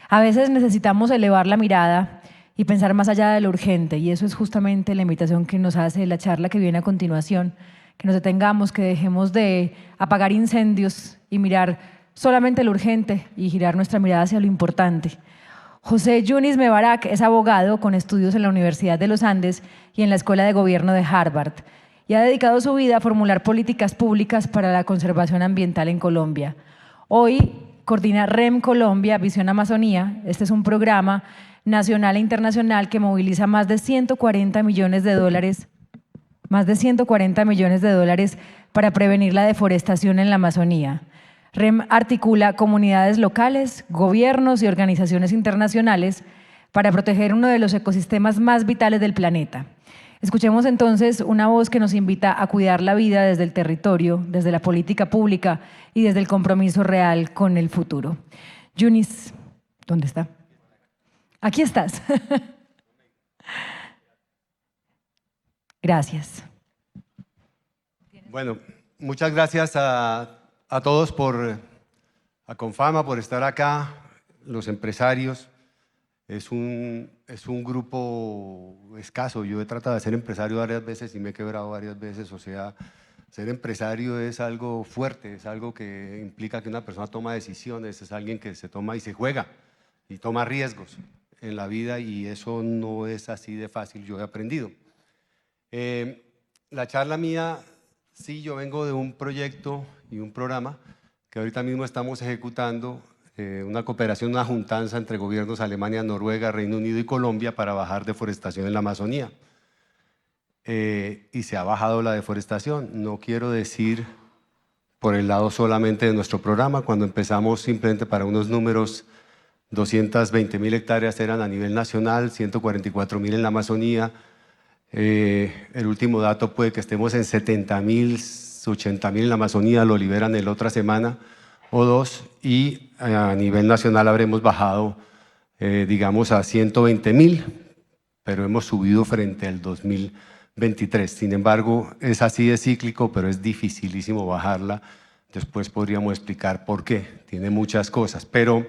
A veces necesitamos elevar la mirada y pensar más allá de lo urgente, y eso es justamente la invitación que nos hace la charla que viene a continuación, que nos detengamos, que dejemos de apagar incendios y mirar solamente lo urgente y girar nuestra mirada hacia lo importante. José Yunis Mebarak es abogado con estudios en la Universidad de los Andes y en la Escuela de Gobierno de Harvard, y ha dedicado su vida a formular políticas públicas para la conservación ambiental en Colombia. Hoy coordina REM Colombia, Visión Amazonía. Este es un programa nacional e internacional que moviliza más de 140 millones de dólares para prevenir la deforestación en la Amazonía. REM articula comunidades locales, gobiernos y organizaciones internacionales para proteger uno de los ecosistemas más vitales del planeta. Escuchemos entonces una voz que nos invita a cuidar la vida desde el territorio, desde la política pública y desde el compromiso real con el futuro. Yunis, ¿dónde está? Aquí estás. Gracias. Bueno, muchas gracias a todos a Confama por estar acá, los empresarios. Es un grupo escaso. Yo he tratado de ser empresario varias veces y me he quebrado varias veces. O sea, ser empresario es algo fuerte, es algo que implica que una persona toma decisiones, es alguien que se toma y se juega y toma riesgos en la vida, y eso no es así de fácil, yo he aprendido. La charla mía, sí, yo vengo de un proyecto y un programa que ahorita mismo estamos ejecutando, una cooperación, una juntanza entre gobiernos Alemania, Noruega, Reino Unido y Colombia para bajar deforestación en la Amazonía. Y se ha bajado la deforestación. No quiero decir por el lado solamente de nuestro programa. Cuando empezamos, simplemente para unos números, 220.000 hectáreas eran a nivel nacional, 144.000 en la Amazonía. El último dato puede que estemos en 70.000, 80.000 en la Amazonía, lo liberan la otra semana o dos, y a nivel nacional habremos bajado, digamos, a 120.000, pero hemos subido frente al 2023. Sin embargo, es así de cíclico, pero es dificilísimo bajarla. Después podríamos explicar por qué, tiene muchas cosas, pero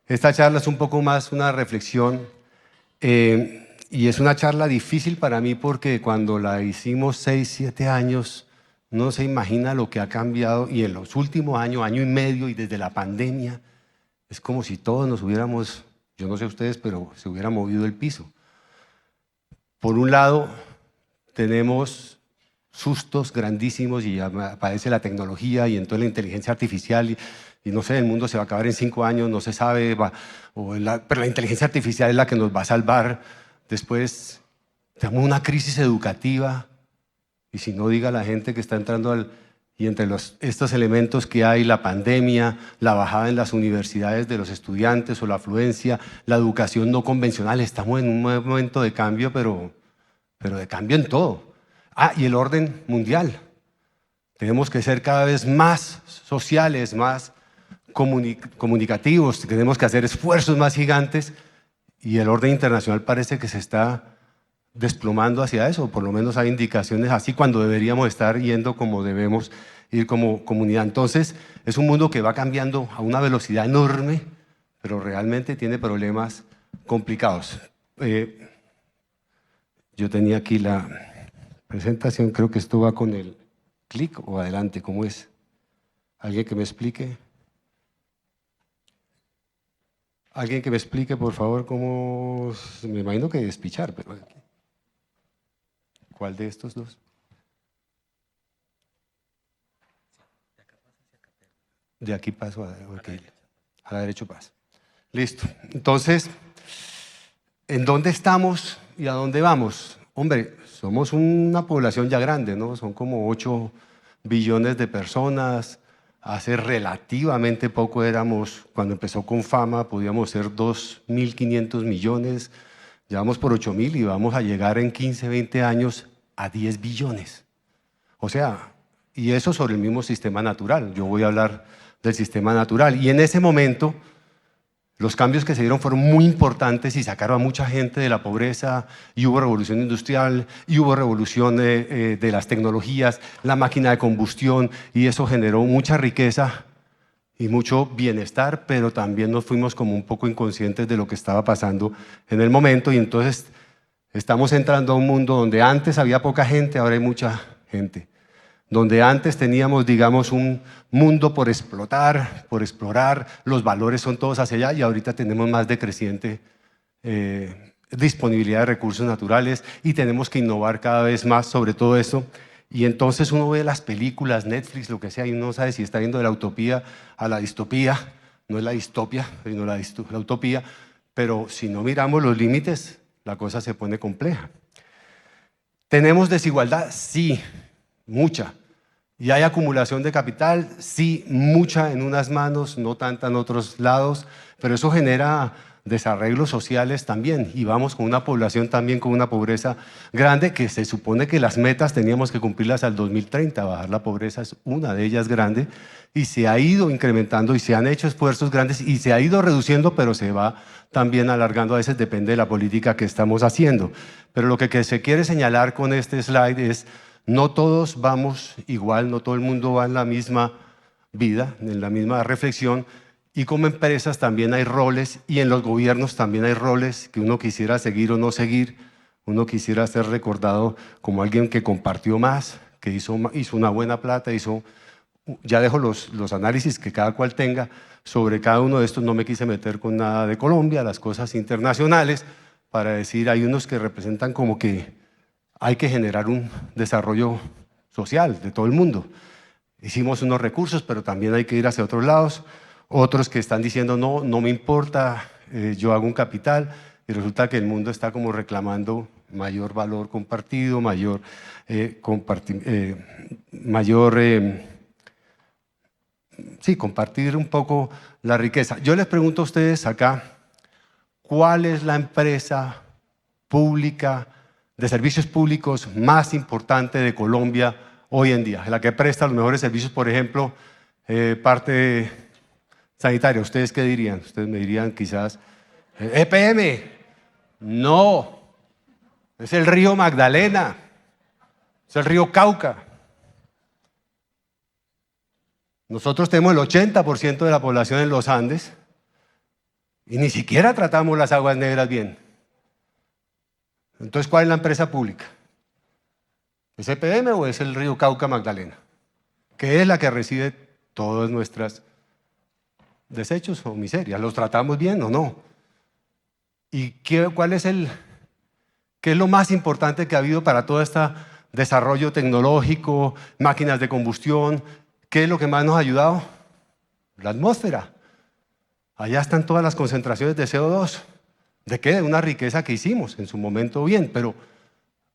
esta charla es un poco más una reflexión, y es una charla difícil para mí porque cuando la hicimos 6, 7 años, no se imagina lo que ha cambiado, y en los últimos años, año y medio, y desde la pandemia, es como si todos nos hubiéramos, yo no sé ustedes, pero se hubiera movido el piso. Por un lado, tenemos sustos grandísimos y aparece la tecnología y entonces la inteligencia artificial, y no sé, el mundo se va a acabar en 5 años, no se sabe, pero la inteligencia artificial es la que nos va a salvar. Después tenemos una crisis educativa, y si no, diga la gente que está entrando y entre estos elementos que hay, la pandemia, la bajada en las universidades de los estudiantes o la afluencia, la educación no convencional. Estamos en un momento de cambio, pero de cambio en todo. Y el orden mundial. Tenemos que ser cada vez más sociales, más comunicativos, tenemos que hacer esfuerzos más gigantes, y el orden internacional parece que se está desplomando hacia eso. Por lo menos hay indicaciones así, cuando deberíamos estar yendo como debemos ir como comunidad. Entonces es un mundo que va cambiando a una velocidad enorme, pero realmente tiene problemas complicados. Yo tenía aquí la presentación, creo que esto va con el clic o adelante, ¿cómo es? ¿Alguien que me explique? ¿Alguien que me explique, por favor, cómo? Me imagino que despichar, pero ¿cuál de estos dos? De aquí paso a la derecha paso. Listo. Entonces, ¿en dónde estamos y a dónde vamos? Hombre, somos una población ya grande, ¿no? Son como 8 billones de personas. Hace relativamente poco cuando empezó Confama, podíamos ser 2.500 millones. Ya vamos por 8.000 y vamos a llegar en 15, 20 años a 10 billones. O sea, y eso sobre el mismo sistema natural. Yo voy a hablar del sistema natural. Y en ese momento, los cambios que se dieron fueron muy importantes y sacaron a mucha gente de la pobreza, y hubo revolución industrial, y hubo revolución de las tecnologías, la máquina de combustión, y eso generó mucha riqueza y mucho bienestar, pero también nos fuimos como un poco inconscientes de lo que estaba pasando en el momento, y entonces estamos entrando a un mundo donde antes había poca gente, ahora hay mucha gente. Donde antes teníamos, digamos, un mundo por explotar, por explorar, los valores son todos hacia allá, y ahorita tenemos más decreciente disponibilidad de recursos naturales y tenemos que innovar cada vez más sobre todo eso. Y entonces uno ve las películas, Netflix, lo que sea, y uno no sabe si está yendo de la utopía a la distopía. No es la distopia, sino la utopía, pero si no miramos los límites, la cosa se pone compleja. ¿Tenemos desigualdad? Sí, mucha. ¿Y hay acumulación de capital? Sí, mucha en unas manos, no tanta en otros lados, pero eso genera desarreglos sociales también, y vamos con una población también con una pobreza grande, que se supone que las metas teníamos que cumplirlas al 2030, bajar la pobreza es una de ellas grande, y se ha ido incrementando y se han hecho esfuerzos grandes y se ha ido reduciendo, pero se va también alargando, a veces depende de la política que estamos haciendo. Pero lo que se quiere señalar con este slide es: no todos vamos igual, no todo el mundo va en la misma vida, en la misma reflexión, y como empresas también hay roles, y en los gobiernos también hay roles que uno quisiera seguir o no seguir. Uno quisiera ser recordado como alguien que compartió más, que hizo una buena plata, ya dejo los análisis que cada cual tenga sobre cada uno de estos. No me quise meter con nada de Colombia, las cosas internacionales, para decir, hay unos que representan como que hay que generar un desarrollo social de todo el mundo. Hicimos unos recursos, pero también hay que ir hacia otros lados. Otros que están diciendo, no, no me importa, yo hago un capital, y resulta que el mundo está como reclamando mayor valor compartido, compartir un poco la riqueza. Yo les pregunto a ustedes acá, ¿cuál es la empresa pública de servicios públicos más importante de Colombia hoy en día? La que presta los mejores servicios, por ejemplo, parte sanitaria. ¿Ustedes qué dirían? Ustedes me dirían quizás, EPM. No, es el río Magdalena, es el río Cauca. Nosotros tenemos el 80% de la población en los Andes y ni siquiera tratamos las aguas negras bien. Entonces, ¿cuál es la empresa pública? ¿Es EPM o es el río Cauca Magdalena? Que es la que recibe todas nuestras desechos o miserias. ¿Los tratamos bien o no? ¿Y qué es lo más importante que ha habido para todo este desarrollo tecnológico, máquinas de combustión? ¿Qué es lo que más nos ha ayudado? La atmósfera. Allá están todas las concentraciones de CO2. ¿De qué? De una riqueza que hicimos en su momento bien, pero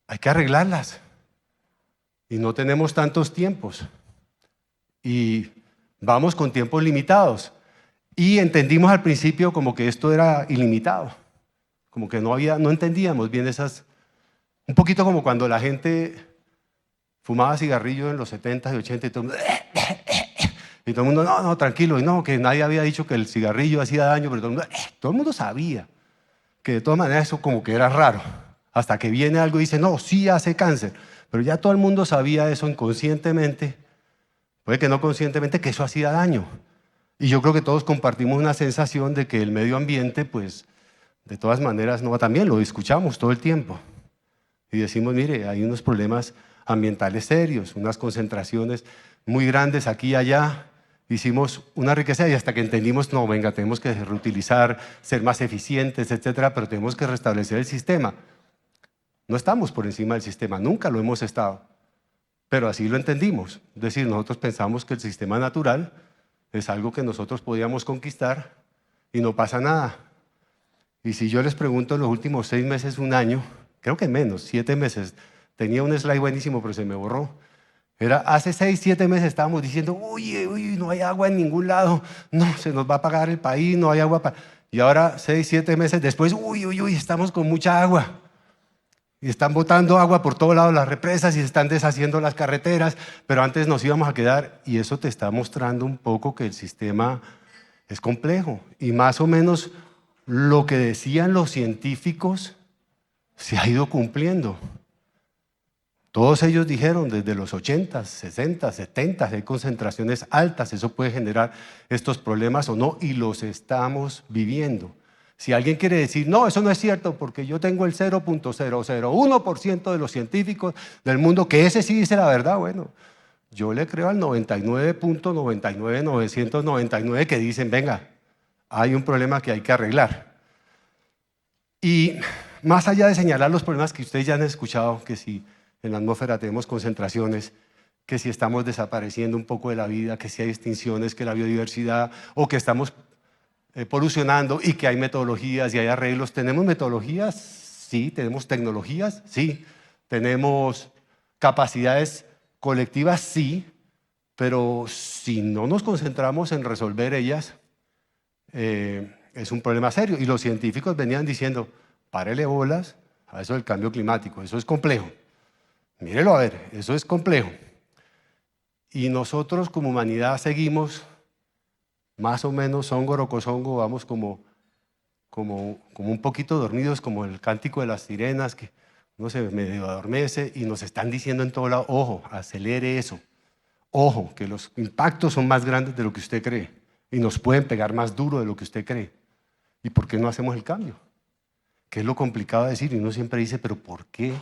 hay que arreglarlas. Y no tenemos tantos tiempos. Y vamos con tiempos limitados. Y entendimos al principio como que esto era ilimitado. Como que no entendíamos bien un poquito como cuando la gente fumaba cigarrillo en los 70 y 80 y todo el mundo, no, tranquilo, y no, que nadie había dicho que el cigarrillo hacía daño, pero todo el mundo sabía que de todas maneras eso como que era raro, hasta que viene algo y dice, no, sí hace cáncer, pero ya todo el mundo sabía eso inconscientemente, puede que no conscientemente, que eso hacía daño. Y yo creo que todos compartimos una sensación de que el medio ambiente, pues, de todas maneras no va tan bien, lo escuchamos todo el tiempo. Y decimos, mire, hay unos problemas ambientales serios, unas concentraciones muy grandes aquí y allá. Hicimos una riqueza y hasta que entendimos, no, venga, tenemos que reutilizar, ser más eficientes, etcétera, pero tenemos que restablecer el sistema. No estamos por encima del sistema, nunca lo hemos estado, pero así lo entendimos. Es decir, nosotros pensamos que el sistema natural es algo que nosotros podíamos conquistar y no pasa nada. Y si yo les pregunto en los últimos 6 meses, un año, creo que menos, 7 meses, tenía un slide buenísimo, pero se me borró. Hace 6, 7 meses estábamos diciendo, uy, no hay agua en ningún lado, no, se nos va a apagar el país, no hay agua. Y ahora, 6, 7 meses después, uy, estamos con mucha agua. Y están botando agua por todos lados las represas y se están deshaciendo las carreteras, pero antes nos íbamos a quedar, y eso te está mostrando un poco que el sistema es complejo. Y más o menos lo que decían los científicos se ha ido cumpliendo. Todos ellos dijeron desde los 80, 60, 70, hay concentraciones altas, eso puede generar estos problemas o no, y los estamos viviendo. Si alguien quiere decir, no, eso no es cierto, porque yo tengo el 0.001% de los científicos del mundo, que ese sí dice la verdad, bueno, yo le creo al 99.99999 que dicen, venga, hay un problema que hay que arreglar. Y más allá de señalar los problemas que ustedes ya han escuchado, que si en la atmósfera tenemos concentraciones, que si estamos desapareciendo un poco de la vida, que si hay extinciones, que la biodiversidad, o que estamos polucionando y que hay metodologías y hay arreglos. ¿Tenemos metodologías? Sí. ¿Tenemos tecnologías? Sí. ¿Tenemos capacidades colectivas? Sí. Pero si no nos concentramos en resolver ellas, es un problema serio. Y los científicos venían diciendo, párele bolas a eso del cambio climático, eso es complejo. Mírelo a ver, eso es complejo. Y nosotros como humanidad seguimos más o menos songo, rocosongo, vamos como un poquito dormidos, como el cántico de las sirenas, que uno se medio adormece y nos están diciendo en todo lado, ojo, acelere eso, ojo, que los impactos son más grandes de lo que usted cree y nos pueden pegar más duro de lo que usted cree. ¿Y por qué no hacemos el cambio? Que es lo complicado de decir, y uno siempre dice, pero ¿por qué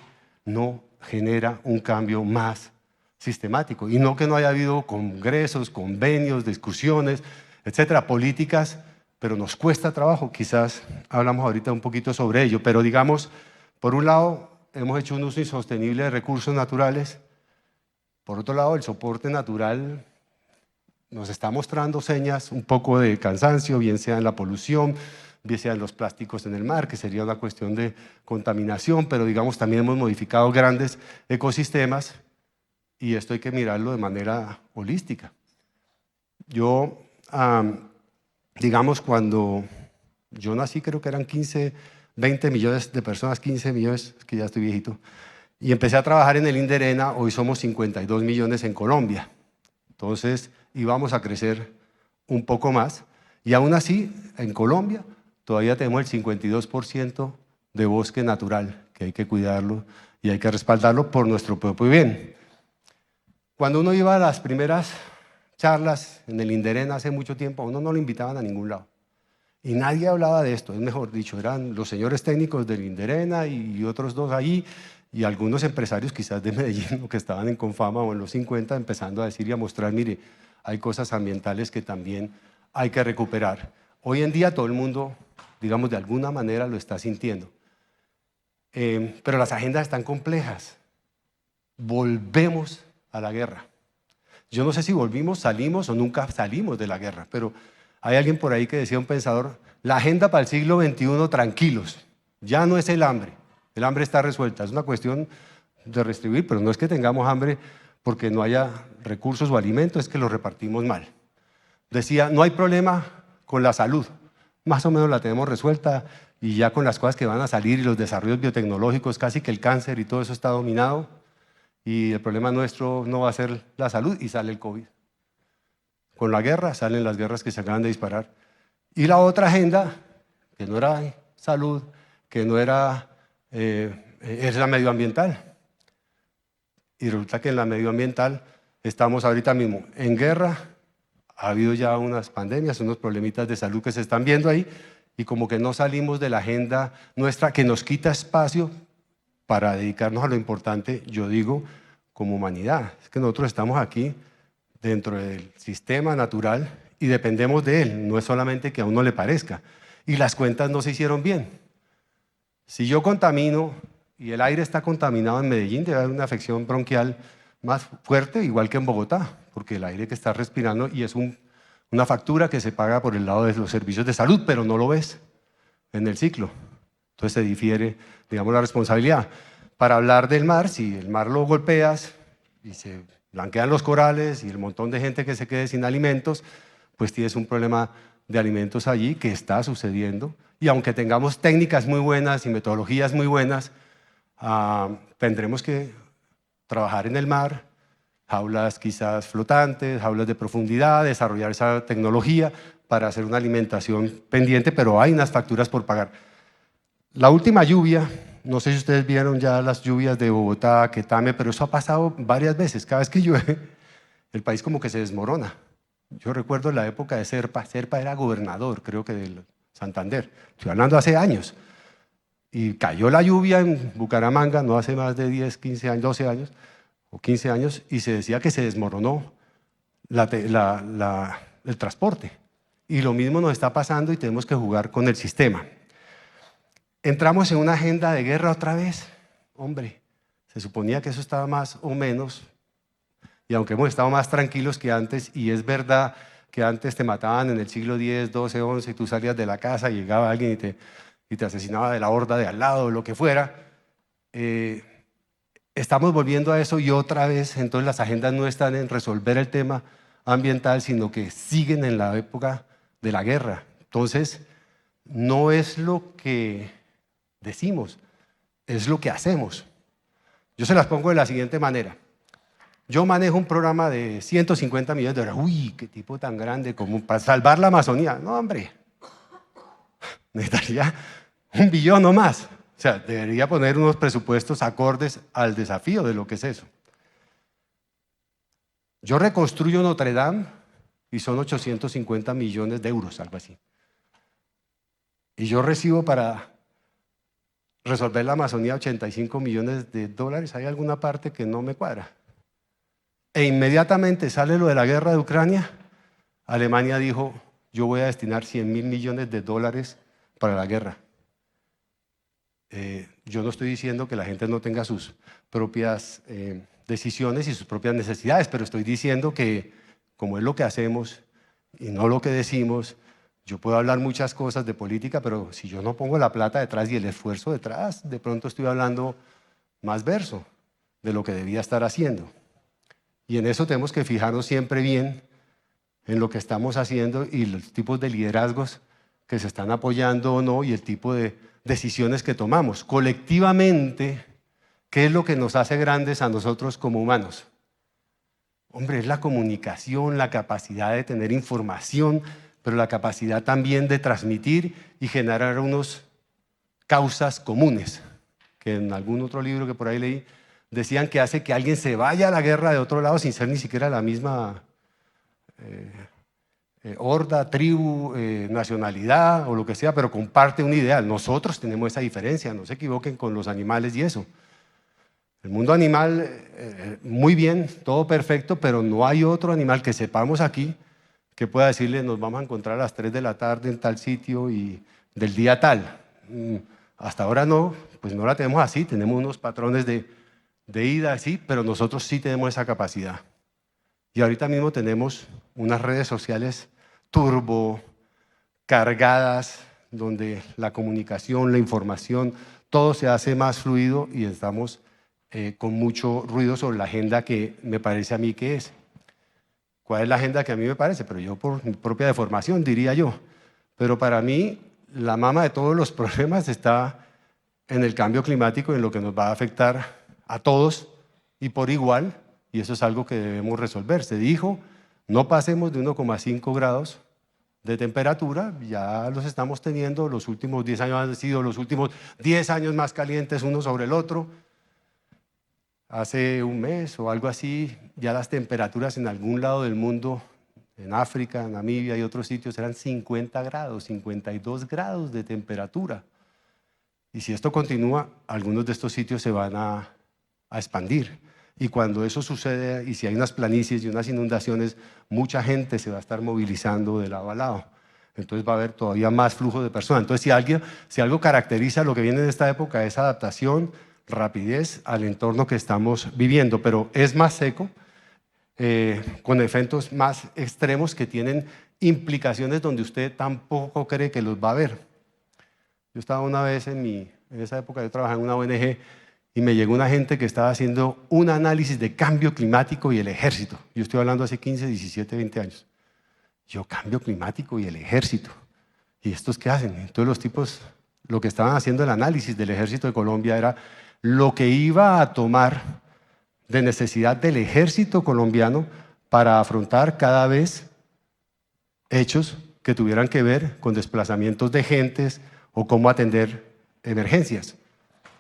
no genera un cambio más sistemático? Y no que no haya habido congresos, convenios, discusiones, etcétera, políticas, pero nos cuesta trabajo. Quizás hablamos ahorita un poquito sobre ello, pero digamos, por un lado, hemos hecho un uso insostenible de recursos naturales. Por otro lado, el soporte natural nos está mostrando señas un poco de cansancio, bien sea en la polución, bien sea en los plásticos en el mar, que sería una cuestión de contaminación, pero digamos también hemos modificado grandes ecosistemas y esto hay que mirarlo de manera holística. Yo, digamos, cuando yo nací creo que eran 15, 20 millones de personas, 15 millones, que ya estoy viejito, y empecé a trabajar en el INDERENA, hoy somos 52 millones en Colombia. Entonces íbamos a crecer un poco más y aún así en Colombia todavía tenemos el 52% de bosque natural, que hay que cuidarlo y hay que respaldarlo por nuestro propio bien. Cuando uno iba a las primeras charlas en el INDERENA hace mucho tiempo, a uno no lo invitaban a ningún lado. Y nadie hablaba de esto, es mejor dicho, eran los señores técnicos del INDERENA y otros dos allí, y algunos empresarios quizás de Medellín que estaban en Confama o en los 50 empezando a decir y a mostrar, mire, hay cosas ambientales que también hay que recuperar. Hoy en día todo el mundo, digamos, de alguna manera lo está sintiendo. Pero las agendas están complejas. Volvemos a la guerra. Yo no sé si volvimos, salimos o nunca salimos de la guerra, pero hay alguien por ahí que decía, un pensador, la agenda para el siglo XXI, tranquilos, ya no es el hambre está resuelta, es una cuestión de redistribuir, pero no es que tengamos hambre porque no haya recursos o alimentos, es que los repartimos mal. Decía, no hay problema con la salud, más o menos la tenemos resuelta y ya con las cosas que van a salir y los desarrollos biotecnológicos, casi que el cáncer y todo eso está dominado y el problema nuestro no va a ser la salud y sale el COVID. Con la guerra salen las guerras que se acaban de disparar. Y la otra agenda, que no era salud, que no era, es la medioambiental. Y resulta que en la medioambiental estamos ahorita mismo en guerra, ha habido ya unas pandemias, unos problemitas de salud que se están viendo ahí, y como que no salimos de la agenda nuestra que nos quita espacio para dedicarnos a lo importante, yo digo, como humanidad. Es que nosotros estamos aquí dentro del sistema natural y dependemos de él, no es solamente que a uno le parezca. Y las cuentas no se hicieron bien. Si yo contamino y el aire está contaminado en Medellín, debe haber una afección bronquial más fuerte, igual que en Bogotá, porque el aire que estás respirando y es una factura que se paga por el lado de los servicios de salud, pero no lo ves en el ciclo. Entonces se difiere, digamos, la responsabilidad. Para hablar del mar, si el mar lo golpeas y se blanquean los corales y el montón de gente que se quede sin alimentos, pues tienes un problema de alimentos allí que está sucediendo. Y aunque tengamos técnicas muy buenas y metodologías muy buenas, tendremos que trabajar en el mar, jaulas quizás flotantes, jaulas de profundidad, desarrollar esa tecnología para hacer una alimentación pendiente, pero hay unas facturas por pagar. La última lluvia no sé si ustedes vieron ya las lluvias de Bogotá, Quetame, pero eso ha pasado varias veces. Cada vez que llueve, el país como que se desmorona. Yo recuerdo la época de Serpa. Serpa era gobernador, creo que del Santander. Estoy hablando hace años. Y cayó la lluvia en Bucaramanga, no hace más de 10, 15 años, 12 años o 15 años, y se decía que se desmoronó el transporte. Y lo mismo nos está pasando y tenemos que jugar con el sistema. Entramos en una agenda de guerra otra vez. Hombre, se suponía que eso estaba más o menos, y aunque hemos estado más tranquilos que antes, y es verdad que antes te mataban en el siglo X, XII, XI, y tú salías de la casa, llegaba alguien y te asesinaba de la horda de al lado, o lo que fuera, estamos volviendo a eso y otra vez, entonces las agendas no están en resolver el tema ambiental, sino que siguen en la época de la guerra. Entonces, no es lo que decimos, es lo que hacemos. Yo se las pongo de la siguiente manera. Yo manejo un programa de 150 millones de dólares. Uy, qué tipo tan grande, como para salvar la Amazonía. No, hombre, necesitaría 1 billón o más. O sea, debería poner unos presupuestos acordes al desafío de lo que es eso. Yo reconstruyo Notre Dame y son 850 millones de euros, algo así. Y yo recibo para resolver la Amazonía 85 millones de dólares. ¿Hay alguna parte que no me cuadra? E inmediatamente sale lo de la guerra de Ucrania. Alemania dijo, yo voy a destinar 100.000 millones de dólares para la guerra. Yo no estoy diciendo que la gente no tenga sus propias decisiones y sus propias necesidades, pero estoy diciendo que como es lo que hacemos y no lo que decimos, yo puedo hablar muchas cosas de política, pero si yo no pongo la plata detrás y el esfuerzo detrás, de pronto estoy hablando más verso de lo que debía estar haciendo. Y en eso tenemos que fijarnos siempre bien en lo que estamos haciendo y los tipos de liderazgos que se están apoyando o no y el tipo de decisiones que tomamos. Colectivamente, ¿qué es lo que nos hace grandes a nosotros como humanos? Hombre, es la comunicación, la capacidad de tener información, pero la capacidad también de transmitir y generar unas causas comunes, que en algún otro libro que por ahí leí, decían que hace que alguien se vaya a la guerra de otro lado sin ser ni siquiera la misma horda, tribu, nacionalidad o lo que sea, pero comparte un ideal. Nosotros tenemos esa diferencia, no se equivoquen con los animales y eso. El mundo animal, muy bien, todo perfecto, pero no hay otro animal que sepamos aquí que pueda decirle nos vamos a encontrar a las 3 de la tarde en tal sitio y del día tal. Hasta ahora no, pues no la tenemos así, tenemos unos patrones de ida, sí, pero nosotros sí tenemos esa capacidad. Y ahorita mismo tenemos unas redes sociales turbo cargadas, donde la comunicación, la información, todo se hace más fluido y estamos con mucho ruido sobre la agenda que me parece a mí que es. ¿Cuál es la agenda que a mí me parece? Pero yo por mi propia deformación diría yo. Pero para mí la mama de todos los problemas está en el cambio climático, en lo que nos va a afectar a todos y por igual, y eso es algo que debemos resolver. Se dijo, no pasemos de 1,5 grados de temperatura, ya los estamos teniendo, los últimos 10 años han sido los últimos 10 años más calientes uno sobre el otro. Hace un mes o algo así, ya las temperaturas en algún lado del mundo, en África, Namibia y otros sitios, eran 50 grados, 52 grados de temperatura. Y si esto continúa, algunos de estos sitios se van a expandir. Y cuando eso sucede, y si hay unas planicies y unas inundaciones, mucha gente se va a estar movilizando de lado a lado. Entonces va a haber todavía más flujo de personas. Entonces si algo caracteriza lo que viene en esta época es adaptación, rapidez al entorno que estamos viviendo, pero es más seco, con efectos más extremos que tienen implicaciones donde usted tampoco cree que los va a ver. Yo estaba una vez en esa época, yo trabajaba en una ONG y me llegó una gente que estaba haciendo un análisis de cambio climático y el ejército. Yo estoy hablando hace 15, 17, 20 años. Yo, cambio climático y el ejército. ¿Y estos qué hacen? Entonces los tipos, lo que estaban haciendo el análisis del ejército de Colombia era lo que iba a tomar de necesidad del ejército colombiano para afrontar cada vez hechos que tuvieran que ver con desplazamientos de gentes o cómo atender emergencias.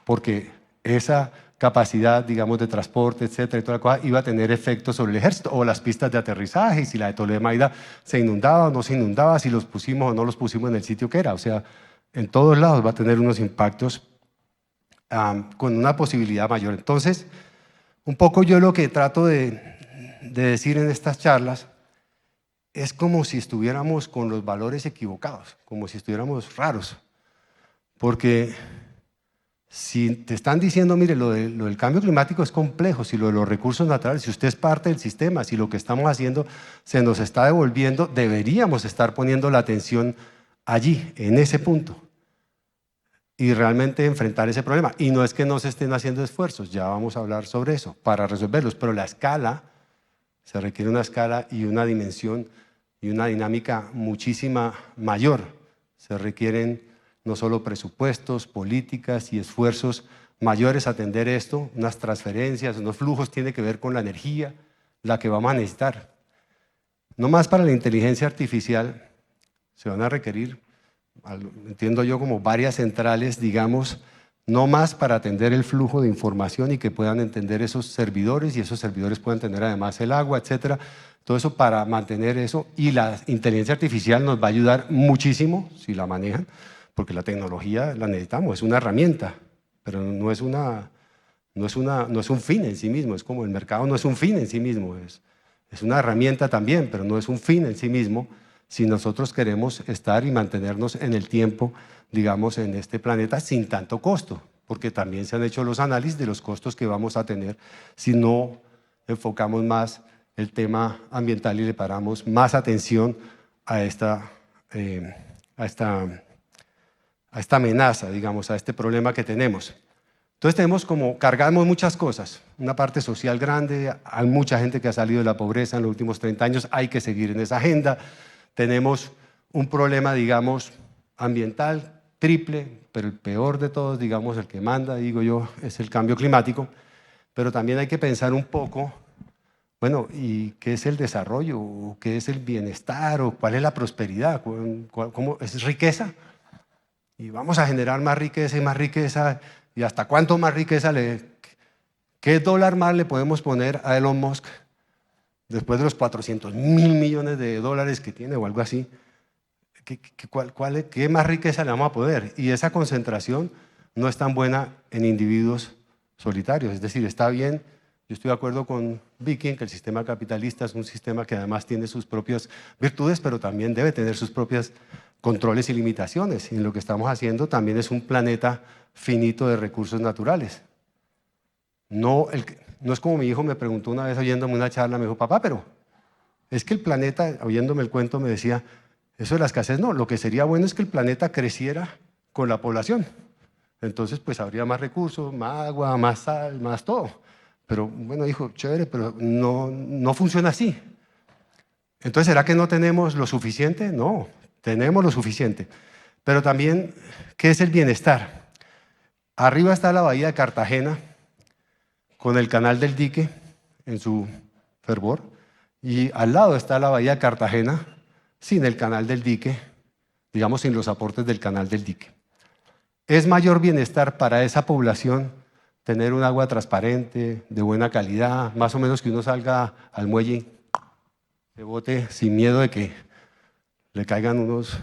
porque esa capacidad, digamos, de transporte, etcétera, y toda la cosa, iba a tener efectos sobre el ejército, o las pistas de aterrizaje, si la de Tolemaida se inundaba o no se inundaba, si los pusimos o no los pusimos en el sitio que era. O sea, en todos lados va a tener unos impactos con una posibilidad mayor. Entonces, un poco yo lo que trato de decir en estas charlas es como si estuviéramos con los valores equivocados, como si estuviéramos raros, porque si te están diciendo, mire, lo del cambio climático es complejo, si lo de los recursos naturales, si usted es parte del sistema, si lo que estamos haciendo se nos está devolviendo, deberíamos estar poniendo la atención allí, en ese punto, y realmente enfrentar ese problema. Y no es que no se estén haciendo esfuerzos, ya vamos a hablar sobre eso, para resolverlos, pero la escala, se requiere una escala y una dimensión y una dinámica muchísima mayor. Se requieren no solo presupuestos, políticas y esfuerzos mayores a atender esto, unas transferencias, unos flujos, tiene que ver con la energía, la que vamos a necesitar. No más para la inteligencia artificial, se van a requerir, entiendo yo, como varias centrales, digamos, no más para atender el flujo de información y que puedan entender esos servidores y esos servidores puedan tener además el agua, etcétera. Todo eso para mantener eso, y la inteligencia artificial nos va a ayudar muchísimo si la manejan, porque la tecnología la necesitamos, es una herramienta, pero no es un fin en sí mismo, es como el mercado no es un fin en sí mismo, es una herramienta también, pero no es un fin en sí mismo si nosotros queremos estar y mantenernos en el tiempo, digamos, en este planeta sin tanto costo, porque también se han hecho los análisis de los costos que vamos a tener si no enfocamos más el tema ambiental y le paramos más atención a esta amenaza, digamos, a este problema que tenemos. Entonces cargamos muchas cosas, una parte social grande, hay mucha gente que ha salido de la pobreza en los últimos 30 años, hay que seguir en esa agenda. Tenemos un problema, digamos, ambiental triple, pero el peor de todos, digamos, el que manda, digo yo, es el cambio climático. Pero también hay que pensar un poco, bueno, ¿y qué es el desarrollo? ¿Qué es el bienestar? ¿O cuál es la prosperidad? ¿Cómo es riqueza? Y vamos a generar más riqueza, y hasta cuánto más riqueza ¿qué dólar más le podemos poner a Elon Musk después de los 400.000 millones de dólares que tiene o algo así? ¿Qué más riqueza le vamos a poner? Y esa concentración no es tan buena en individuos solitarios, es decir, está bien, yo estoy de acuerdo con Vicky en que el sistema capitalista es un sistema que además tiene sus propias virtudes, pero también debe tener sus propios controles y limitaciones. Y lo que estamos haciendo también es un planeta finito de recursos naturales. No es como mi hijo me preguntó una vez oyéndome una charla, me dijo, papá, pero es que el planeta, oyéndome el cuento, me decía, eso de la escasez no, lo que sería bueno es que el planeta creciera con la población. Entonces, pues habría más recursos, más agua, más sal, más todo. Pero bueno, hijo, chévere, pero no funciona así. Entonces, ¿será que no tenemos lo suficiente? No, tenemos lo suficiente. Pero también, ¿qué es el bienestar? Arriba está la bahía de Cartagena, con el canal del dique en su fervor, y al lado está la bahía de Cartagena, sin el canal del dique, digamos, sin los aportes del canal del dique. ¿Es mayor bienestar para esa población tener un agua transparente, de buena calidad, más o menos que uno salga al muelle y se bote sin miedo de que le caigan unos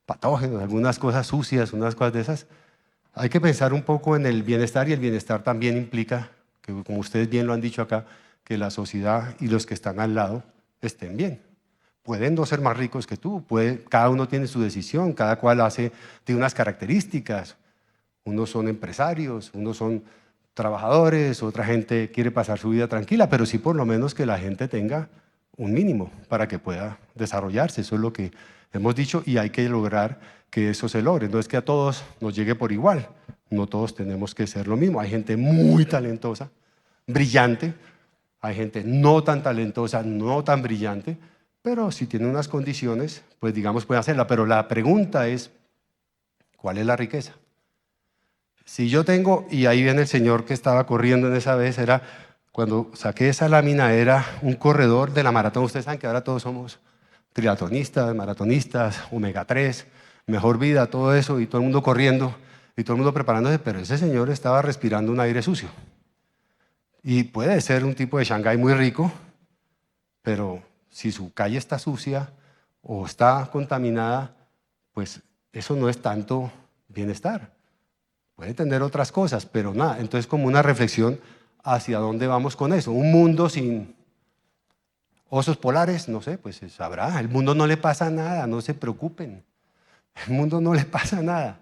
patógenos, algunas cosas sucias, unas cosas de esas? Hay que pensar un poco en el bienestar, y el bienestar también implica, que como ustedes bien lo han dicho acá, que la sociedad y los que están al lado estén bien. Pueden no ser más ricos que tú, cada uno tiene su decisión, cada cual tiene unas características. Unos son empresarios, unos son trabajadores, otra gente quiere pasar su vida tranquila, pero sí por lo menos que la gente tenga un mínimo para que pueda desarrollarse. Eso es lo que hemos dicho, y hay que lograr que eso se logre. No es que a todos nos llegue por igual, no todos tenemos que ser lo mismo. Hay gente muy talentosa, brillante, hay gente no tan talentosa, no tan brillante, pero si tiene unas condiciones, pues digamos puede hacerla. Pero la pregunta es, ¿cuál es la riqueza? Si yo tengo, y ahí viene el señor que estaba corriendo en esa vez, cuando saqué esa lámina era un corredor de la maratón. Ustedes saben que ahora todos somos triatlonistas, maratonistas, omega 3, mejor vida, todo eso, y todo el mundo corriendo. y todo el mundo preparándose, pero ese señor estaba respirando un aire sucio. Y puede ser un tipo de Shanghái muy rico, pero si su calle está sucia o está contaminada, pues eso no es tanto bienestar. Puede tener otras cosas, pero nada. Entonces, como una reflexión hacia dónde vamos con eso. Un mundo sin osos polares, no sé, pues se sabrá. El mundo no le pasa nada, no se preocupen. El mundo no le pasa nada.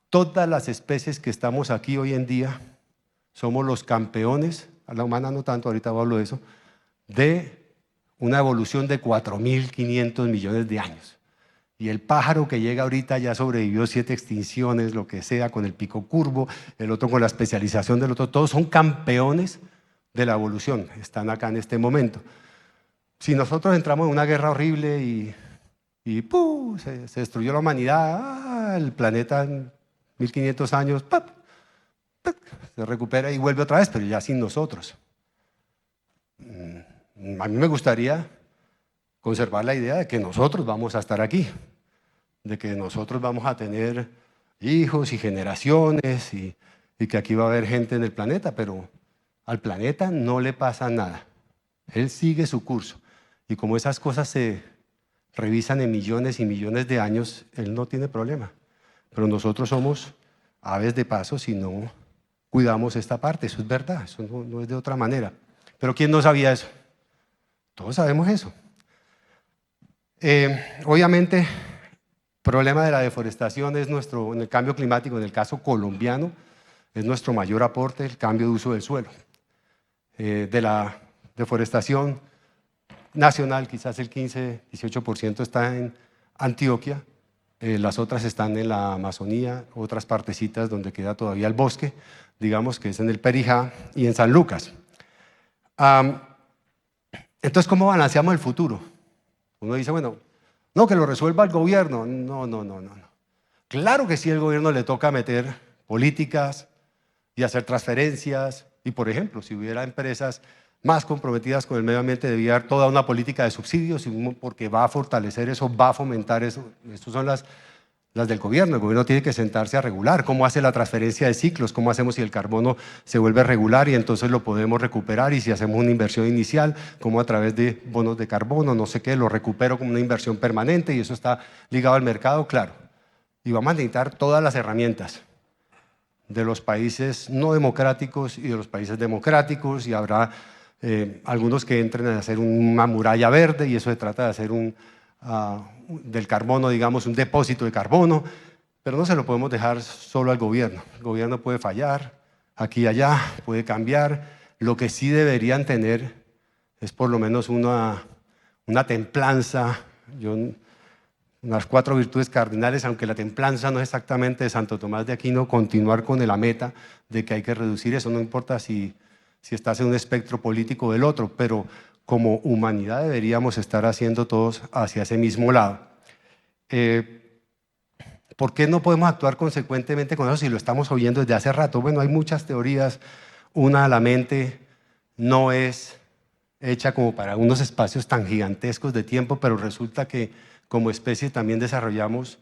Todas las especies que estamos aquí hoy en día somos los campeones, a la humana no tanto, ahorita hablo de eso, de una evolución de 4.500 millones de años. Y el pájaro que llega ahorita ya sobrevivió 7 extinciones, lo que sea, con el pico curvo, el otro con la especialización del otro, todos son campeones de la evolución, están acá en este momento. Si nosotros entramos en una guerra horrible y ¡pum!, se destruyó la humanidad, el planeta en 1500 años, ¡pap! Se recupera y vuelve otra vez, pero ya sin nosotros. A mí me gustaría conservar la idea de que nosotros vamos a estar aquí, de que nosotros vamos a tener hijos y generaciones y que aquí va a haber gente en el planeta, pero al planeta no le pasa nada. Él sigue su curso. Y como esas cosas se revisan en millones y millones de años, él no tiene problema. Pero nosotros somos aves de paso si no cuidamos esta parte. Eso es verdad, eso no es de otra manera. Pero ¿quién no sabía eso? Todos sabemos eso. Obviamente, el problema de la deforestación es en el cambio climático, en el caso colombiano, es nuestro mayor aporte, el cambio de uso del suelo. De la deforestación nacional, quizás el 15-18% está en Antioquia, las otras están en la Amazonía, otras partecitas donde queda todavía el bosque, digamos que es en el Perijá y en San Lucas. Entonces, ¿cómo balanceamos el futuro? Uno dice, bueno, no, que lo resuelva el gobierno. No. Claro que sí, el gobierno le toca meter políticas y hacer transferencias. Y, por ejemplo, si hubiera empresas más comprometidas con el medio ambiente, debía haber toda una política de subsidios, porque va a fortalecer eso, va a fomentar eso. Estas son las del gobierno. El gobierno tiene que sentarse a regular cómo hace la transferencia de ciclos, cómo hacemos si el carbono se vuelve regular y entonces lo podemos recuperar, y si hacemos una inversión inicial, cómo a través de bonos de carbono, no sé qué, lo recupero como una inversión permanente, y eso está ligado al mercado, claro. Y vamos a necesitar todas las herramientas de los países no democráticos y de los países democráticos, y habrá algunos que entren a hacer una muralla verde, y eso se trata de hacer del carbono, digamos, un depósito de carbono, pero no se lo podemos dejar solo al gobierno. El gobierno puede fallar, aquí y allá, puede cambiar. Lo que sí deberían tener es por lo menos una templanza, unas 4 virtudes cardinales, aunque la templanza no es exactamente de Santo Tomás de Aquino, continuar con la meta de que hay que reducir eso, no importa si estás en un espectro político o del otro, pero como humanidad deberíamos estar haciendo todos hacia ese mismo lado. ¿Por qué no podemos actuar consecuentemente con eso si lo estamos oyendo desde hace rato? Bueno, hay muchas teorías. Una, la mente no es hecha como para unos espacios tan gigantescos de tiempo, pero resulta que como especie también desarrollamos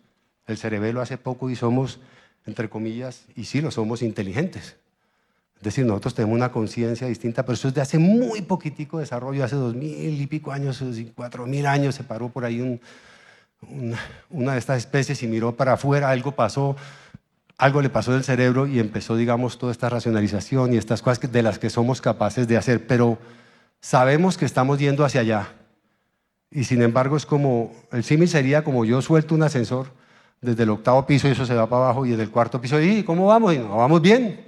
el cerebelo hace poco y somos, entre comillas, y sí lo somos, inteligentes. Es decir, nosotros tenemos una conciencia distinta, pero eso es de hace muy poquitico desarrollo, hace 2000 y pico años, 4000 años, se paró por ahí una de estas especies y miró para afuera, algo pasó, algo le pasó del cerebro y empezó, digamos, toda esta racionalización y estas cosas de las que somos capaces de hacer, pero sabemos que estamos yendo hacia allá. Y sin embargo es como, el símil sería como yo suelto un ascensor desde el 8º piso y eso se va para abajo, y desde el 4º piso, ¿y cómo vamos? Y no vamos bien.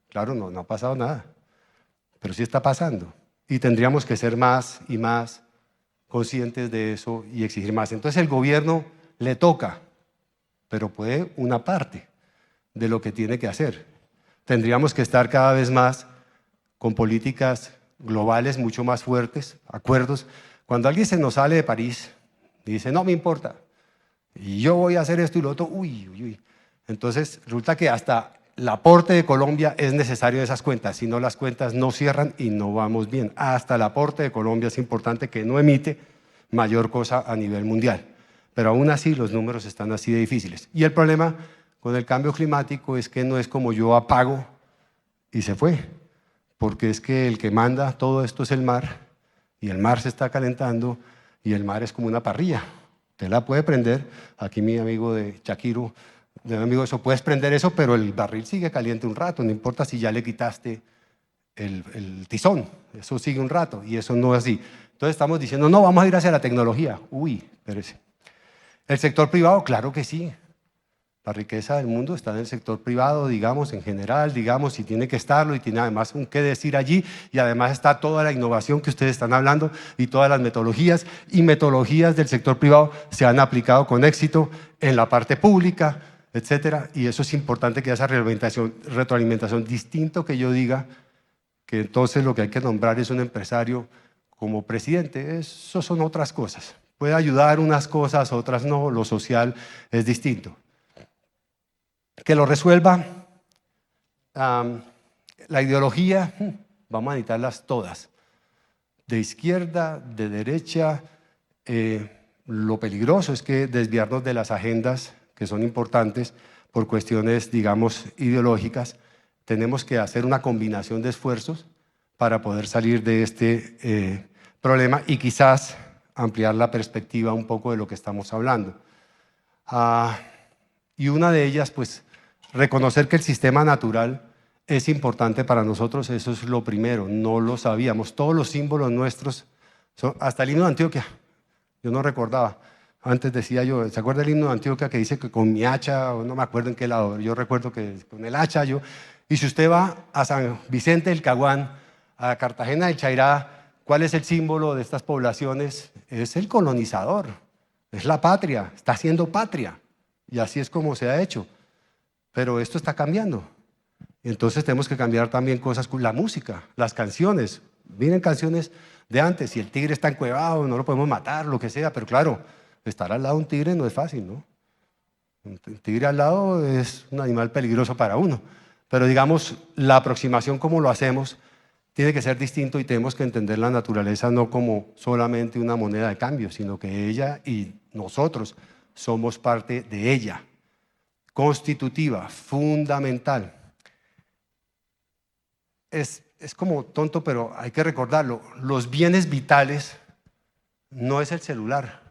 Claro, no ha pasado nada, pero sí está pasando. Y tendríamos que ser más y más conscientes de eso y exigir más. Entonces el gobierno le toca, pero puede una parte de lo que tiene que hacer. Tendríamos que estar cada vez más con políticas globales mucho más fuertes, acuerdos. Cuando alguien se nos sale de París y dice, no me importa, y yo voy a hacer esto y lo otro, uy. Entonces resulta que hasta el aporte de Colombia es necesario en esas cuentas, si no las cuentas no cierran y no vamos bien. Hasta el aporte de Colombia es importante, que no emite mayor cosa a nivel mundial, pero aún así los números están así de difíciles. Y el problema con el cambio climático es que no es como yo apago y se fue, porque es que el que manda todo esto es el mar, y el mar se está calentando, y el mar es como una parrilla. Usted la puede prender, aquí mi amigo de Shakiro, de mi amigo, eso puedes prender eso, pero el barril sigue caliente un rato, no importa si ya le quitaste el tizón, eso sigue un rato, y eso no es así. Entonces estamos diciendo, no, vamos a ir hacia la tecnología. Uy, espérese. ¿El sector privado? Claro que sí. La riqueza del mundo está en el sector privado, digamos, en general, digamos, y tiene que estarlo, y tiene además un qué decir allí, y además está toda la innovación que ustedes están hablando, y todas las metodologías, y metodologías del sector privado se han aplicado con éxito en la parte pública, etcétera, y eso es importante, que esa retroalimentación, distinto que yo diga que entonces lo que hay que nombrar es un empresario como presidente, eso son otras cosas. Puede ayudar unas cosas, otras no, lo social es distinto. Que lo resuelva la ideología, vamos a necesitarlas todas, de izquierda, de derecha. Lo peligroso es que desviarnos de las agendas que son importantes por cuestiones, digamos, ideológicas. Tenemos que hacer una combinación de esfuerzos para poder salir de este problema y quizás ampliar la perspectiva un poco de lo que estamos hablando. Y una de ellas, pues, reconocer que el sistema natural es importante para nosotros, eso es lo primero, no lo sabíamos. Todos los símbolos nuestros, hasta el himno de Antioquia, yo no recordaba. Antes decía yo, ¿se acuerda el himno de Antioquia que dice que con mi hacha, o no me acuerdo en qué lado, yo recuerdo que con el hacha yo, y si usted va a San Vicente del Caguán, a Cartagena del Chairá, ¿cuál es el símbolo de estas poblaciones? Es el colonizador, es la patria, está haciendo patria, y así es como se ha hecho. Pero esto está cambiando. Entonces tenemos que cambiar también cosas, la música, las canciones. Miren canciones de antes, si el tigre está encuevado, no lo podemos matar, lo que sea, pero claro, estar al lado de un tigre no es fácil, ¿no? Un tigre al lado es un animal peligroso para uno. Pero digamos, la aproximación como lo hacemos tiene que ser distinto y tenemos que entender la naturaleza no como solamente una moneda de cambio, sino que ella y nosotros somos parte de ella. Constitutiva, fundamental. Es como tonto, pero hay que recordarlo. Los bienes vitales no es el celular.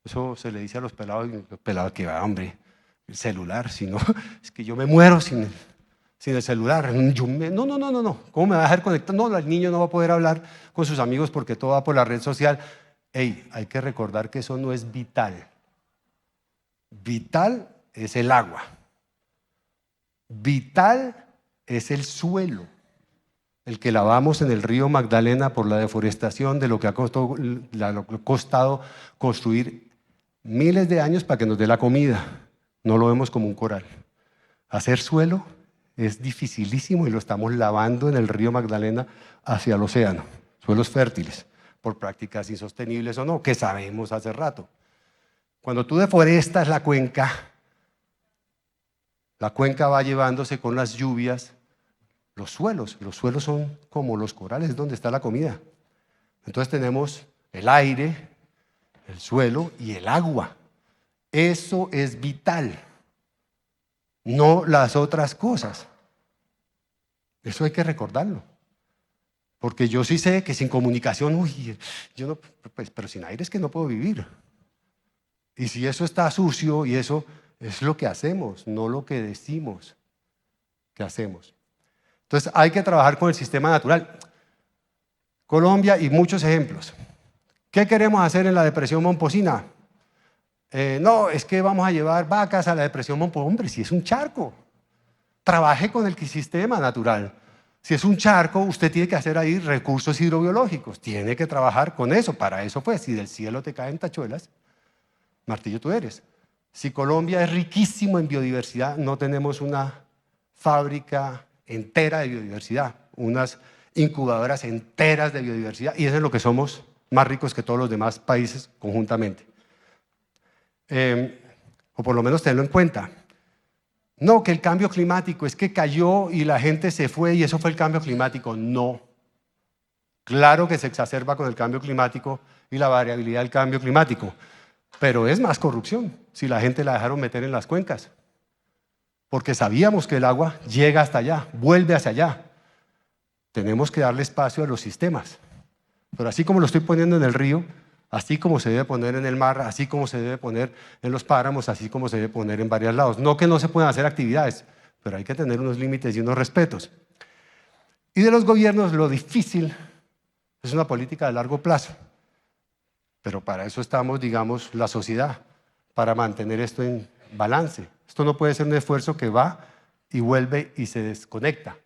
Eso se le dice a los pelados, que va, hombre, el celular, si no, es que yo me muero sin el celular. No. ¿Cómo me va a dejar conectado? No, el niño no va a poder hablar con sus amigos porque todo va por la red social. Hey, hay que recordar que eso no es vital. Vital es el agua. Vital es el suelo, el que lavamos en el río Magdalena por la deforestación, de lo que ha costado construir miles de años para que nos dé la comida. No lo vemos como un coral. Hacer suelo es dificilísimo y lo estamos lavando en el río Magdalena hacia el océano. Suelos fértiles, por prácticas insostenibles o no, que sabemos hace rato. Cuando tú deforestas la cuenca va llevándose con las lluvias los suelos. Los suelos son como los corales, es donde está la comida. Entonces tenemos el aire, el suelo y el agua. Eso es vital, no las otras cosas. Eso hay que recordarlo. Porque yo sí sé que sin comunicación, yo no, pues, pero sin aire es que no puedo vivir. Y si eso está sucio, y eso es lo que hacemos, no lo que decimos que hacemos. Entonces hay que trabajar con el sistema natural. Colombia y muchos ejemplos. ¿Qué queremos hacer en la depresión momposina? No, es que vamos a llevar vacas a la depresión momposina. Hombre, si es un charco, trabaje con el sistema natural. Si es un charco, usted tiene que hacer ahí recursos hidrobiológicos, tiene que trabajar con eso, para eso fue. Si del cielo te caen tachuelas, martillo tú eres. Si Colombia es riquísimo en biodiversidad, no tenemos una fábrica entera de biodiversidad, unas incubadoras enteras de biodiversidad, y eso es lo que somos más ricos que todos los demás países conjuntamente. O por lo menos tenlo en cuenta. No, que el cambio climático es que cayó y la gente se fue y eso fue el cambio climático. No. Claro que se exacerba con el cambio climático y la variabilidad del cambio climático, pero es más corrupción si la gente la dejaron meter en las cuencas. porque sabíamos que el agua llega hasta allá, vuelve hacia allá. Tenemos que darle espacio a los sistemas. Pero así como lo estoy poniendo en el río, así como se debe poner en el mar, así como se debe poner en los páramos, así como se debe poner en varios lados. No que no se puedan hacer actividades, pero hay que tener unos límites y unos respetos. Y de los gobiernos lo difícil es una política de largo plazo. Pero para eso estamos, digamos, la sociedad, para mantener esto en balance. Esto no puede ser un esfuerzo que va y vuelve y se desconecta.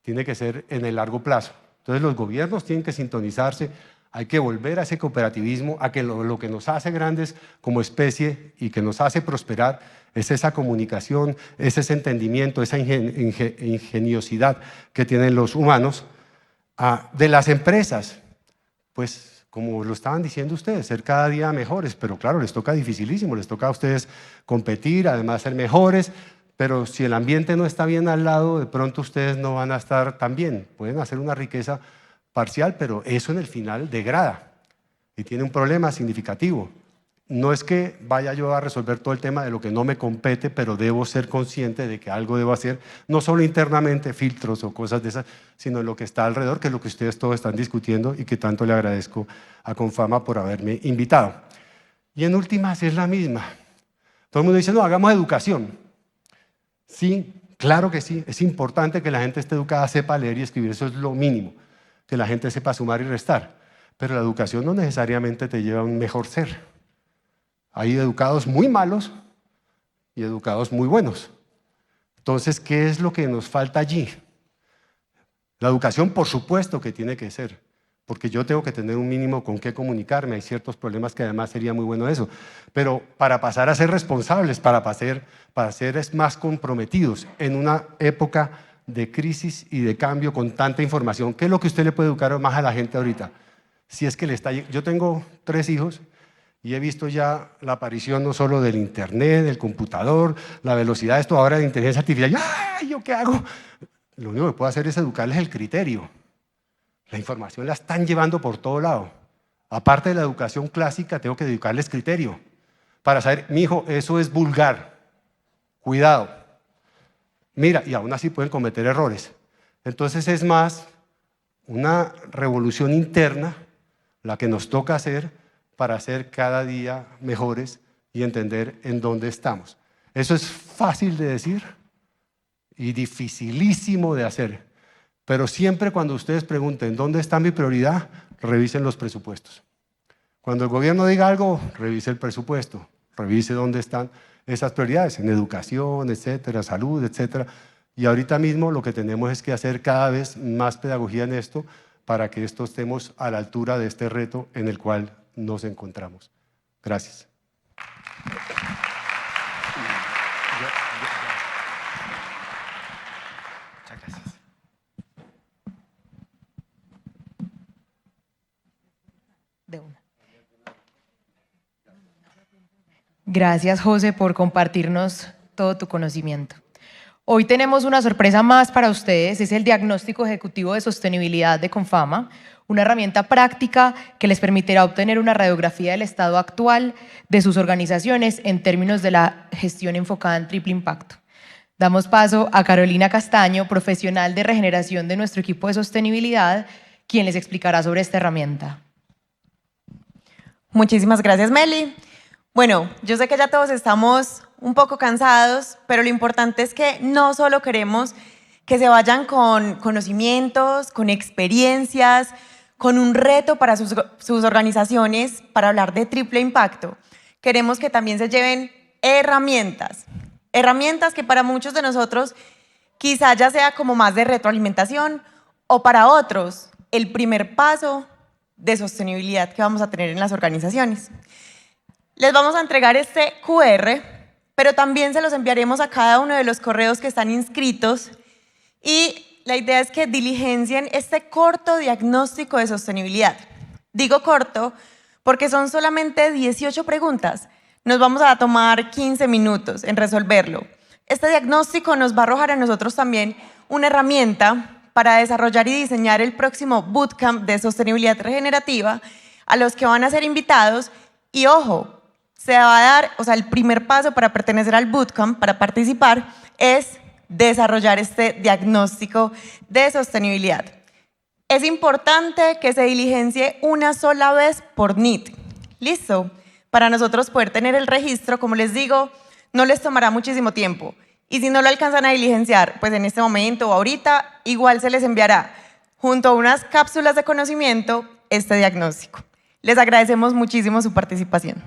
Tiene que ser en el largo plazo. Entonces los gobiernos tienen que sintonizarse, hay que volver a ese cooperativismo, a que lo que nos hace grandes como especie y que nos hace prosperar es esa comunicación, es ese entendimiento, esa ingeniosidad que tienen los humanos. De las empresas, pues como lo estaban diciendo ustedes, ser cada día mejores, pero claro, les toca dificilísimo, les toca a ustedes competir, además ser mejores, pero si el ambiente no está bien al lado, de pronto ustedes no van a estar tan bien. Pueden hacer una riqueza parcial, pero eso en el final degrada y tiene un problema significativo. No es que vaya yo a resolver todo el tema de lo que no me compete, pero debo ser consciente de que algo debo hacer, no solo internamente, filtros o cosas de esas, sino en lo que está alrededor, que es lo que ustedes todos están discutiendo y que tanto le agradezco a Confama por haberme invitado. Y en últimas es la misma. Todo el mundo dice, no, hagamos educación. Sí, claro que sí, es importante que la gente esté educada, sepa leer y escribir, eso es lo mínimo, que la gente sepa sumar y restar, pero la educación no necesariamente te lleva a un mejor ser. Hay educados muy malos y educados muy buenos. Entonces, ¿qué es lo que nos falta allí? La educación, por supuesto que tiene que ser, porque yo tengo que tener un mínimo con qué comunicarme, hay ciertos problemas que además sería muy bueno eso, pero para pasar a ser responsables, para ser más comprometidos en una época de crisis y de cambio con tanta información, ¿qué es lo que usted le puede educar más a la gente ahorita? Si es que yo tengo 3 hijos y he visto ya la aparición no solo del internet, del computador, la velocidad de esto ahora de inteligencia artificial. ¡Ay, yo qué hago! Lo único que puedo hacer es educarles el criterio. La información la están llevando por todo lado. Aparte de la educación clásica, tengo que educarles criterio para saber, mi hijo, eso es vulgar. Cuidado. Mira, y aún así pueden cometer errores. Entonces es más una revolución interna la que nos toca hacer para ser cada día mejores y entender en dónde estamos. Eso es fácil de decir y dificilísimo de hacer. Pero siempre cuando ustedes pregunten ¿dónde está mi prioridad? Revisen los presupuestos. Cuando el gobierno diga algo, revise el presupuesto, revise dónde están esas prioridades, en educación, etcétera, salud, etcétera. Y ahorita mismo lo que tenemos es que hacer cada vez más pedagogía en esto para que esto estemos a la altura de este reto en el cual nos encontramos. Gracias. Muchas gracias. De una. Gracias, José, por compartirnos todo tu conocimiento. Hoy tenemos una sorpresa más para ustedes, es el Diagnóstico Ejecutivo de Sostenibilidad de Confama, una herramienta práctica que les permitirá obtener una radiografía del estado actual de sus organizaciones en términos de la gestión enfocada en triple impacto. Damos paso a Carolina Castaño, profesional de regeneración de nuestro equipo de sostenibilidad, quien les explicará sobre esta herramienta. Muchísimas gracias, Meli. Bueno, yo sé que ya todos estamos un poco cansados, pero lo importante es que no solo queremos que se vayan con conocimientos, con experiencias, con un reto para sus organizaciones para hablar de triple impacto. Queremos que también se lleven herramientas que para muchos de nosotros quizá ya sea como más de retroalimentación o para otros el primer paso de sostenibilidad que vamos a tener en las organizaciones. Les vamos a entregar este QR, pero también se los enviaremos a cada uno de los correos que están inscritos y la idea es que diligencien este corto diagnóstico de sostenibilidad. Digo corto porque son solamente 18 preguntas. Nos vamos a tomar 15 minutos en resolverlo. Este diagnóstico nos va a arrojar a nosotros también una herramienta para desarrollar y diseñar el próximo bootcamp de sostenibilidad regenerativa a los que van a ser invitados. Y ojo, se va a dar, o sea, el primer paso para pertenecer al bootcamp, para participar, es desarrollar este diagnóstico de sostenibilidad. Es importante que se diligencie una sola vez por NEED. ¿Listo? Para nosotros poder tener el registro, como les digo, no les tomará muchísimo tiempo. Y si no lo alcanzan a diligenciar, pues en este momento o ahorita, igual se les enviará junto a unas cápsulas de conocimiento este diagnóstico. Les agradecemos muchísimo su participación.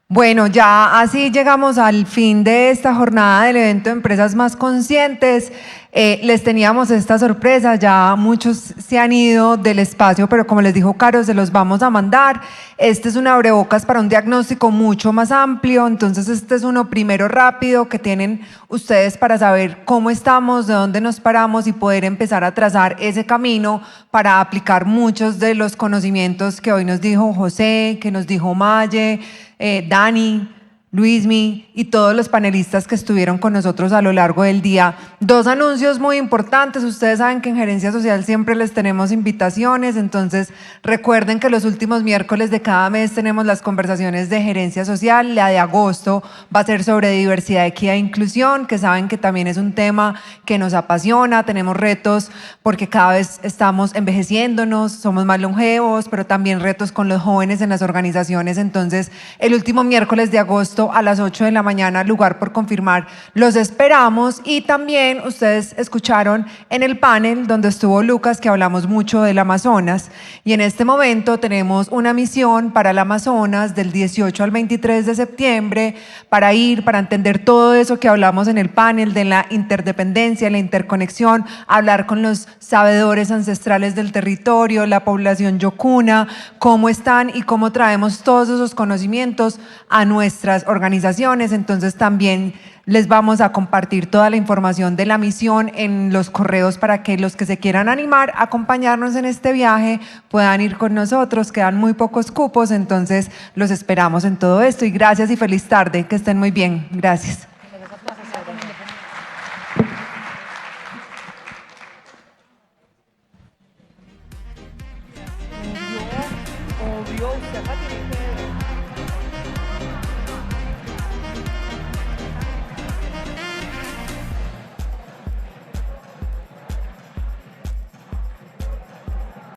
Bueno, ya así llegamos al fin de esta jornada del evento de Empresas Más Conscientes. Les teníamos esta sorpresa, ya muchos se han ido del espacio, pero como les dijo Caro, se los vamos a mandar. Este es un abrebocas para un diagnóstico mucho más amplio, entonces este es uno primero rápido que tienen ustedes para saber cómo estamos, de dónde nos paramos y poder empezar a trazar ese camino para aplicar muchos de los conocimientos que hoy nos dijo José, que nos dijo Maye, Dani, Luismi y todos los panelistas que estuvieron con nosotros a lo largo del día. Dos anuncios muy importantes. Ustedes saben que en Gerencia Social siempre les tenemos invitaciones, entonces recuerden que los últimos miércoles de cada mes tenemos las conversaciones de Gerencia Social. La de agosto va a ser sobre diversidad, equidad e inclusión, que saben que también es un tema que nos apasiona. Tenemos retos porque cada vez estamos envejeciéndonos, somos más longevos, pero también retos con los jóvenes en las organizaciones. Entonces, el último miércoles de agosto a las 8 de la mañana, lugar por confirmar, los esperamos. Y también ustedes escucharon en el panel donde estuvo Lucas que hablamos mucho del Amazonas, y en este momento tenemos una misión para el Amazonas del 18 al 23 de septiembre para entender todo eso que hablamos en el panel de la interdependencia, la interconexión, hablar con los sabedores ancestrales del territorio, la población yocuna, cómo están y cómo traemos todos esos conocimientos a nuestras organizaciones. Entonces también les vamos a compartir toda la información de la misión en los correos para que los que se quieran animar a acompañarnos en este viaje puedan ir con nosotros. Quedan muy pocos cupos, entonces los esperamos en todo esto. Y gracias y feliz tarde, que estén muy bien. Gracias. Obvio, usted acá tiene que